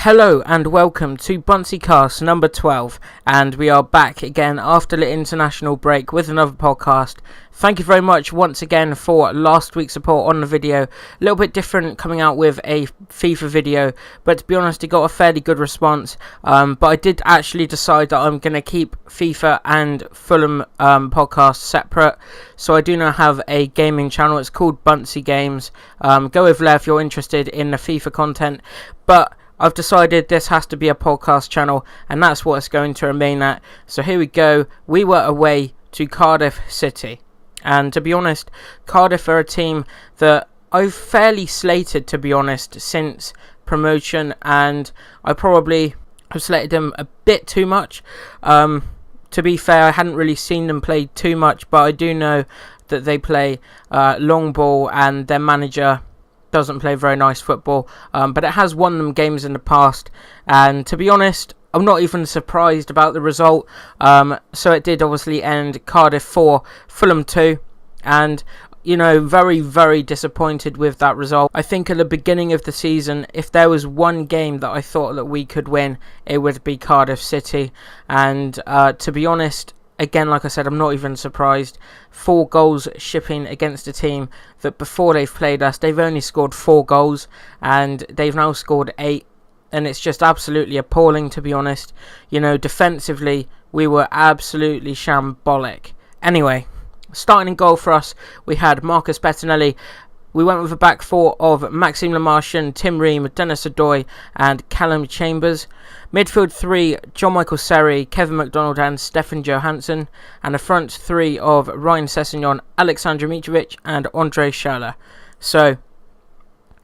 Hello and welcome to Buncey Cast number 12, and we are back again after the international break with another podcast. Thank you very much once again for last week's support on the video. A little bit different coming out with a FIFA video, but to be honest it got a fairly good response, but I did actually decide that I'm going to keep FIFA and Fulham podcasts separate. So I do now have a gaming channel. It's called Buncey Games. Go over there if you're interested in the FIFA content, but I've decided this has to be a podcast channel, and that's what it's going to remain at. So here we go. We were away to Cardiff City, and to be honest, Cardiff are a team that I've fairly slated, to be honest, since promotion, and I probably have slated them a bit too much. To be fair, I hadn't really seen them play too much, but I do know that they play long ball, and their manager doesn't play very nice football, but it has won them games in the past, and to be honest, I'm not even surprised about the result. So it did obviously end Cardiff 4, Fulham 2, and you know, very, very disappointed with that result. I think at the beginning of the season, if there was one game that I thought that we could win, it would be Cardiff City, and to be honest, again, like I said, I'm not even surprised. 4 goals shipping against a team that before they've played us, they've only scored 4 goals, and they've now scored 8, and it's just absolutely appalling, to be honest. You know, defensively, we were absolutely shambolic. Anyway, starting in goal for us, we had Marcus Bettinelli. We went with a back 4 of Maxime Le Marchand, Tim Ream, Dennis Odoi and Callum Chambers. Midfield 3, John Michael Seri, Kevin McDonald and Stefan Johansson. And a front 3 of Ryan Sessegnon, Alexander Mitrovic and Andre Schürrle. So,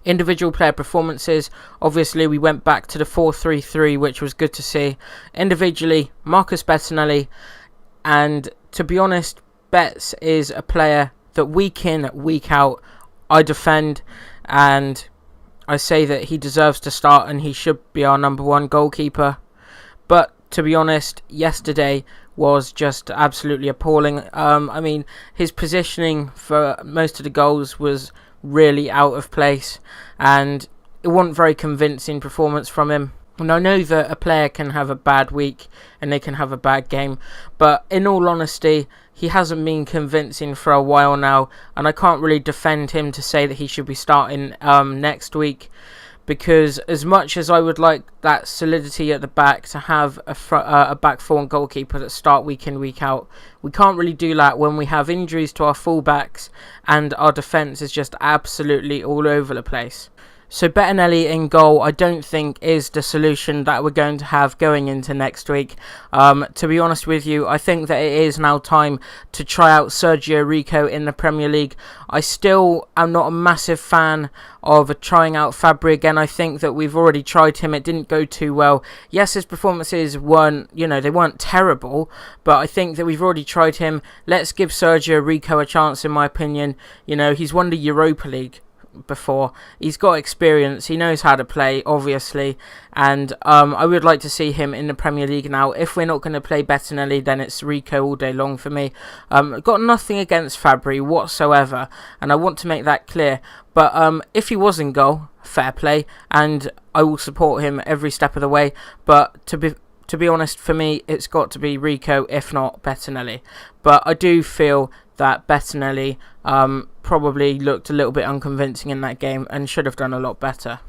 individual player performances. Obviously, we went back to the 4-3-3, which was good to see. Individually, Marcus Bettinelli. And to be honest, Betts is a player that week in, week out, I defend, and I say that he deserves to start and he should be our number 1 goalkeeper. But to be honest, yesterday was just absolutely appalling. I mean, his positioning for most of the goals was really out of place, and it wasn't very convincing performance from him. And I know that a player can have a bad week and they can have a bad game, but in all honesty, he hasn't been convincing for a while now, and I can't really defend him to say that he should be starting next week, because as much as I would like that solidity at the back to have a back 4 and goalkeeper that start week in, week out, we can't really do that when we have injuries to our fullbacks and our defence is just absolutely all over the place. So Bettinelli in goal, I don't think is the solution that we're going to have going into next week. To be honest with you, I think that it is now time to try out Sergio Rico in the Premier League. I still am not a massive fan of trying out Fabri again. I think that we've already tried him. It didn't go too well. Yes, his performances weren't, they weren't terrible, but I think that we've already tried him. Let's give Sergio Rico a chance, in my opinion. He's won the Europa League before. He's got experience, he knows how to play, obviously, and I would like to see him in the Premier League now. If we're not going to play Bettinelli, then it's Rico all day long for me. Got nothing against Fabri whatsoever, and I want to make that clear, but if he was in goal, fair play, and I will support him every step of the way, but to be honest, for me, it's got to be Rico, if not Bettinelli. But I do feel that Bettinelli probably looked a little bit unconvincing in that game and should have done a lot better.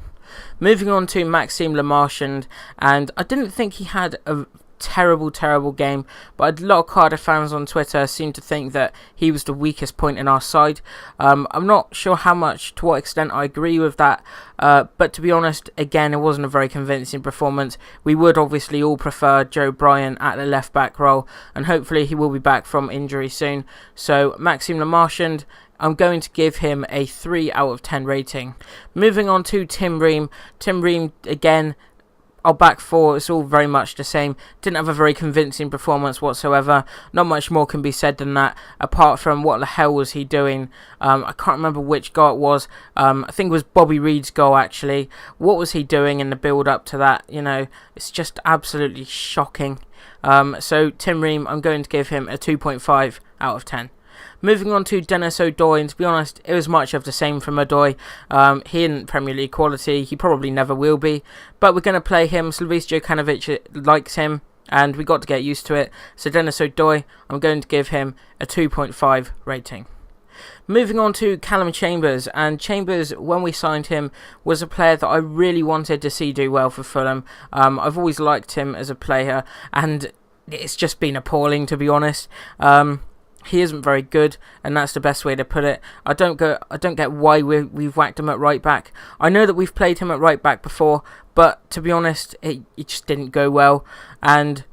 Moving on to Maxime Le Marchand, and I didn't think he had a terrible game, but a lot of Cardiff fans on Twitter seem to think that he was the weakest point in our side. I'm not sure to what extent I agree with that, but to be honest, again, it wasn't a very convincing performance. We would obviously all prefer Joe Bryan at the left back role, and hopefully he will be back from injury soon. So Maxime Le Marchand, I'm going to give him a 3 out of 10 rating. Moving on to Tim Ream. Tim Ream, again, our back four is all very much the same. Didn't have a very convincing performance whatsoever. Not much more can be said than that, apart from what the hell was he doing. I can't remember which goal it was. I think it was Bobby Reed's goal, actually. What was he doing in the build-up to that? It's just absolutely shocking. So Tim Ream, I'm going to give him a 2.5 out of 10. Moving on to Dennis O'Doy, and to be honest, it was much of the same from O'Doy. He isn't Premier League quality, he probably never will be, but we're going to play him. Slavisa Jokanovic likes him, and we got to get used to it. So Dennis O'Doy, I'm going to give him a 2.5 rating. Moving on to Callum Chambers, and Chambers, when we signed him, was a player that I really wanted to see do well for Fulham. I've always liked him as a player, and it's just been appalling, to be honest. He isn't very good, and that's the best way to put it. I don't get why we've whacked him at right back. I know that we've played him at right back before, but to be honest, it just didn't go well. And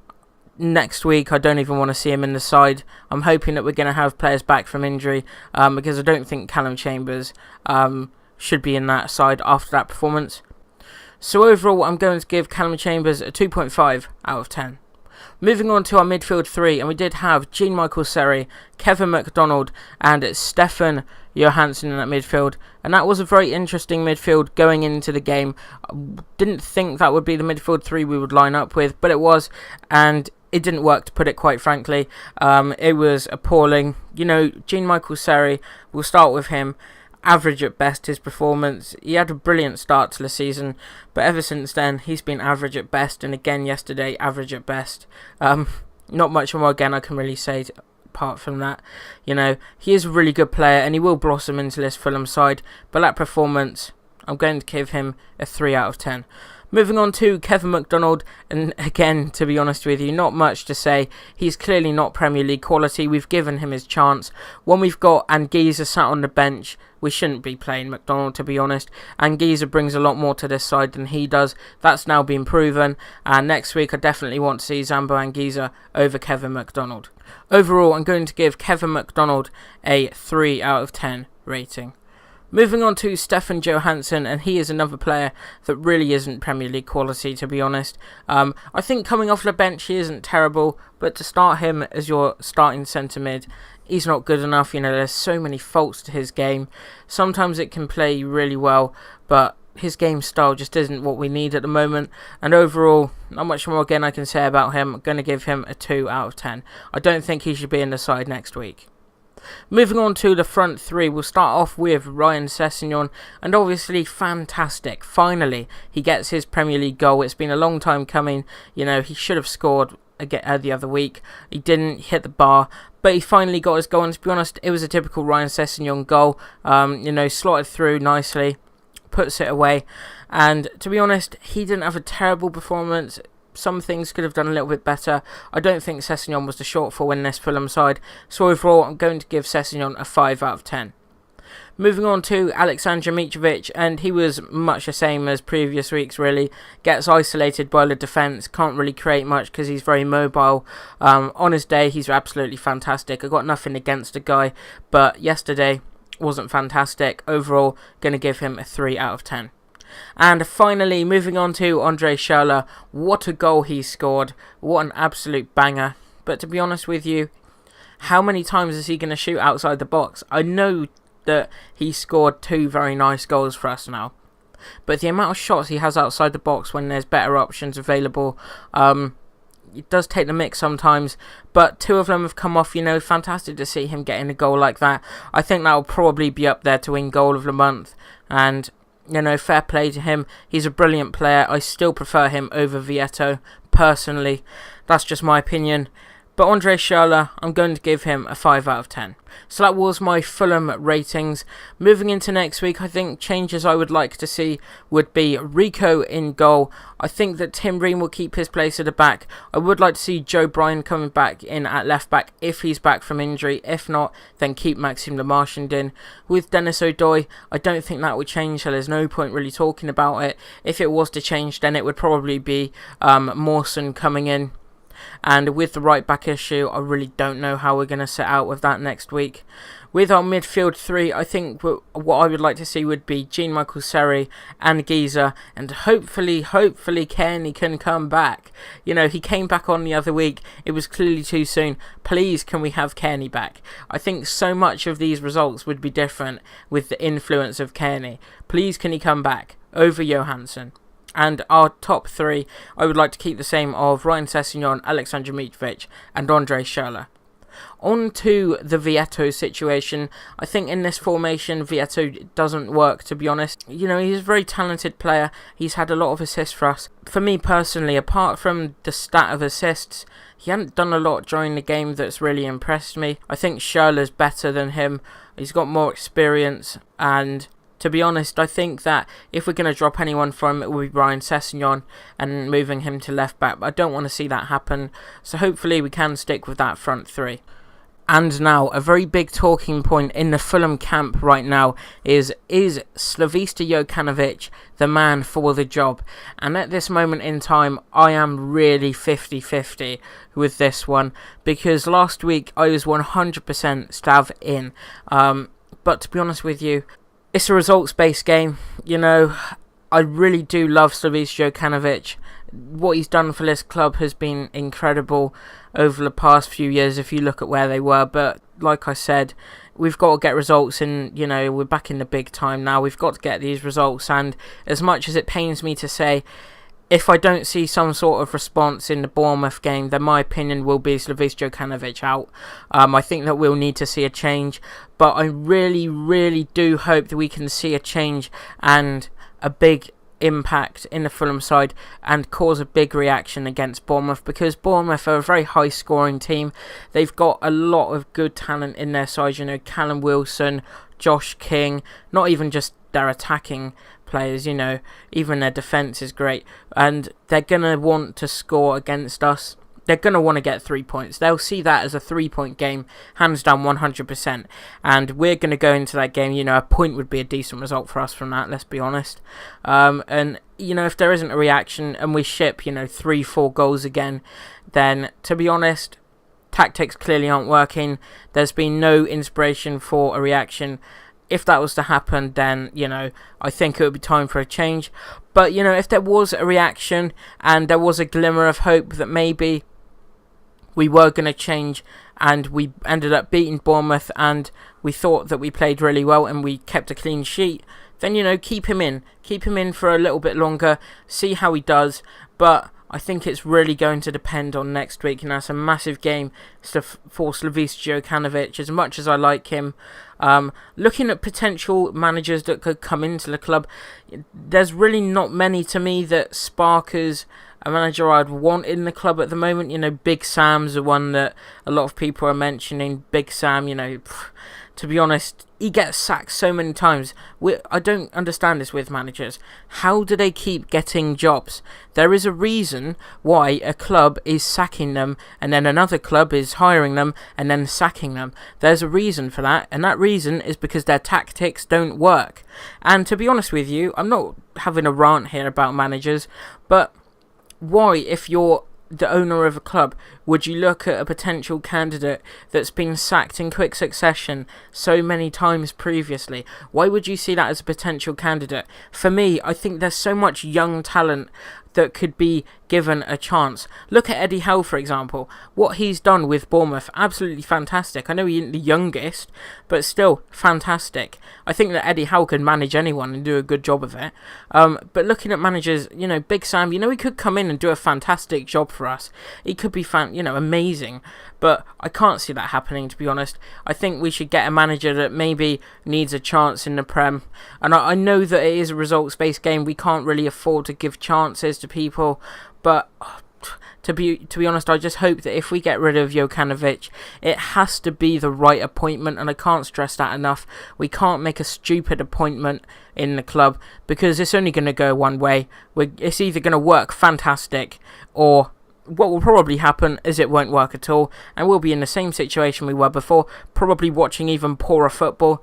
next week, I don't even want to see him in the side. I'm hoping that we're going to have players back from injury, because I don't think Callum Chambers should be in that side after that performance. So overall, I'm going to give Callum Chambers a 2.5 out of 10. Moving on to our midfield three, and we did have Jean-Michael Seri, Kevin McDonald, and Stefan Johansson in that midfield, and that was a very interesting midfield going into the game. I didn't think that would be the midfield three we would line up with, but it was, and it didn't work, to put it quite frankly. It was appalling. Jean-Michael Seri, we'll start with him. Average at best, his performance. He had a brilliant start to the season, but ever since then he's been average at best, and again yesterday average at best. Not much more again I can really say apart from that. He is a really good player, and he will blossom into this Fulham side, but that performance, I'm going to give him a 3 out of 10. Moving on to Kevin McDonald, and again, to be honest with you, not much to say. He's clearly not Premier League quality. We've given him his chance. When we've got Anguissa sat on the bench, we shouldn't be playing McDonald, to be honest. Anguissa brings a lot more to this side than he does. That's now been proven. And next week, I definitely want to see Zambo Anguissa over Kevin McDonald. Overall, I'm going to give Kevin McDonald a 3 out of 10 rating. Moving on to Stefan Johansson, and he is another player that really isn't Premier League quality, to be honest. I think coming off the bench, he isn't terrible, but to start him as your starting centre mid, he's not good enough. There's so many faults to his game. Sometimes it can play really well, but his game style just isn't what we need at the moment. And overall, not much more again I can say about him. I'm going to give him a 2 out of 10. I don't think he should be in the side next week. Moving on to the front three, we'll start off with Ryan Sessegnon, and obviously fantastic. Finally, he gets his Premier League goal. It's been a long time coming. He should have scored the other week. He didn't hit the bar, but he finally got his goal, and to be honest, it was a typical Ryan Sessegnon goal. Slotted through nicely, puts it away, and to be honest, he didn't have a terrible performance. Some things could have done a little bit better. I don't think Sessegnon was the shortfall in this Fulham side, so overall I'm going to give Sessegnon a 5 out of 10. Moving on to Aleksandar Mitrovic, and he was much the same as previous weeks really. Gets isolated by the defence, can't really create much because he's very mobile. On his day he's absolutely fantastic. I got nothing against the guy, but yesterday wasn't fantastic. Overall, going to give him a 3 out of 10. And finally, moving on to Andre Schürrle. What a goal he scored. What an absolute banger. But to be honest with you, how many times is he going to shoot outside the box? I know that he scored 2 very nice goals for us now, but the amount of shots he has outside the box when there's better options available, it does take the mix sometimes, but 2 of them have come off. Fantastic to see him getting a goal like that. I think that will probably be up there to win goal of the month, and fair play to him. He's a brilliant player. I still prefer him over Vietto, personally. That's just my opinion. But Andre Schürrle, I'm going to give him a 5 out of 10. So that was my Fulham ratings. Moving into next week, I think changes I would like to see would be Rico in goal. I think that Tim Ream will keep his place at the back. I would like to see Joe Bryan coming back in at left back if he's back from injury. If not, then keep Maxime Le Marchand in. With Dennis O'Doy, I don't think that would change, so there's no point really talking about it. If it was to change, then it would probably be Mawson coming in. And with the right back issue, I really don't know how we're going to set out with that next week. With our midfield three, I think what I would like to see would be Jean-Michel Seri and Giza, and hopefully Kearney can come back. He came back on the other week. It was clearly too soon. Please, can we have Kearney back? I think so much of these results would be different with the influence of Kearney. Please, can he come back over Johansson? And our top three, I would like to keep the same of Ryan Sessegnon, Alexander Mitrovic and Andre Schürrle. On to the Vietto situation. I think in this formation, Vietto doesn't work, to be honest. He's a very talented player. He's had a lot of assists for us. For me personally, apart from the stat of assists, he hadn't done a lot during the game that's really impressed me. I think Schürrle's better than him. He's got more experience, and to be honest, I think that if we're going to drop anyone from it will be Ryan Sessegnon and moving him to left back. But I don't want to see that happen. So hopefully we can stick with that front three. And now, a very big talking point in the Fulham camp right now is Slavista Jokanovic the man for the job? And at this moment in time, I am really 50-50 with this one, because last week I was 100% Slav in. But to be honest with you, it's a results-based game. I really do love Slavista Jokanovic. What he's done for this club has been incredible over the past few years if you look at where they were. But like I said, we've got to get results, and we're back in the big time now. We've got to get these results, and as much as it pains me to say, if I don't see some sort of response in the Bournemouth game, then my opinion will be Slavista Jokanovic out. I think that we'll need to see a change, but I really do hope that we can see a change and a big impact in the Fulham side and cause a big reaction against Bournemouth, because Bournemouth are a very high scoring team. They've got a lot of good talent in their side, Callum Wilson, Josh King, not even just their attacking players, even their defence is great, and they're going to want to score against us. They're going to want to get 3 points. They'll see that as a 3-point game, hands down 100%. And we're going to go into that game, a point would be a decent result for us from that, let's be honest. And, if there isn't a reaction and we ship, 3-4 goals again, then, to be honest, tactics clearly aren't working. There's been no inspiration for a reaction. If that was to happen, then, I think it would be time for a change. But, if there was a reaction and there was a glimmer of hope that maybe we were going to change and we ended up beating Bournemouth and we thought that we played really well and we kept a clean sheet, then, keep him in. Keep him in for a little bit longer, see how he does. But I think it's really going to depend on next week, and that's a massive game for Slavista Jokanovic, as much as I like him. Looking at potential managers that could come into the club, there's really not many to me that spark as a manager I'd want in the club at the moment. Big Sam's the one that a lot of people are mentioning. Big Sam, to be honest, he gets sacked so many times. I don't understand this with managers. How do they keep getting jobs? There is a reason why a club is sacking them and then another club is hiring them and then sacking them. There's a reason for that, and that reason is because their tactics don't work. And to be honest with you, I'm not having a rant here about managers, but why, if you're the owner of a club, would you look at a potential candidate that's been sacked in quick succession so many times previously? Why would you see that as a potential candidate? For me, I think there's so much young talent that could be given a chance. Look at Eddie Howe, for example. What he's done with Bournemouth, absolutely fantastic. I know he isn't the youngest, but still fantastic. I think that Eddie Howe can manage anyone and do a good job of it. But looking at managers, Big Sam, he could come in and do a fantastic job for us. He could be amazing. But I can't see that happening, to be honest. I think we should get a manager that maybe needs a chance in the Prem. And I know that it is a results-based game. We can't really afford to give chances to people. But to be honest, I just hope that if we get rid of Jokanovic, it has to be the right appointment. And I can't stress that enough. We can't make a stupid appointment in the club, because it's only going to go one way. It's either going to work fantastic, or what will probably happen is it won't work at all, and we'll be in the same situation we were before, probably watching even poorer football.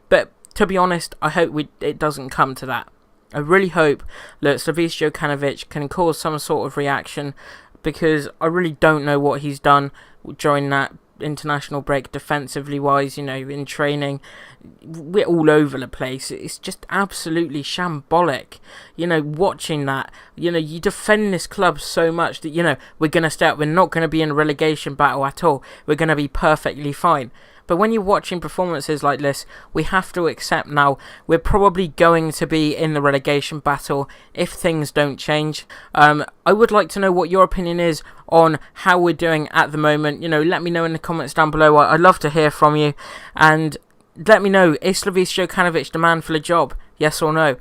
But to be honest, I hope it doesn't come to that. I really hope that Slavista Jokanovic can cause some sort of reaction, because I really don't know what he's done during that international break defensively wise, in training. We're all over the place. It's just absolutely shambolic, watching that. You defend this club so much that, we're going to stay up. We're not going to be in a relegation battle at all. We're going to be perfectly fine. But when you're watching performances like this, we have to accept now we're probably going to be in the relegation battle if things don't change. I would like to know what your opinion is on how we're doing at the moment. Let me know in the comments down below. I'd love to hear from you. And let me know, is Slavisa Jokanovic the man for the job? Yes or no?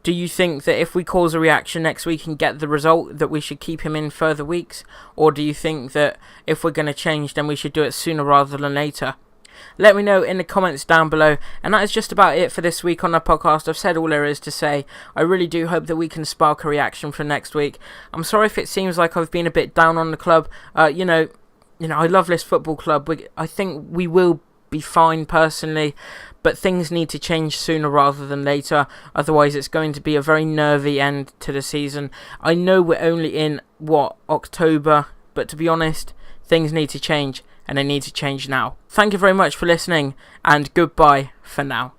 Do you think that if we cause a reaction next week and get the result, that we should keep him in further weeks? Or do you think that if we're going to change, then we should do it sooner rather than later? Let me know in the comments down below. And that is just about it for this week on the podcast. I've said all there is to say. I really do hope that we can spark a reaction for next week. I'm sorry if it seems like I've been a bit down on the club. I love this football club. I think we will be fine personally, but things need to change sooner rather than later. Otherwise it's going to be a very nervy end to the season. I know we're only in October, but to be honest, things need to change, and they need to change now. Thank you very much for listening, and goodbye for now.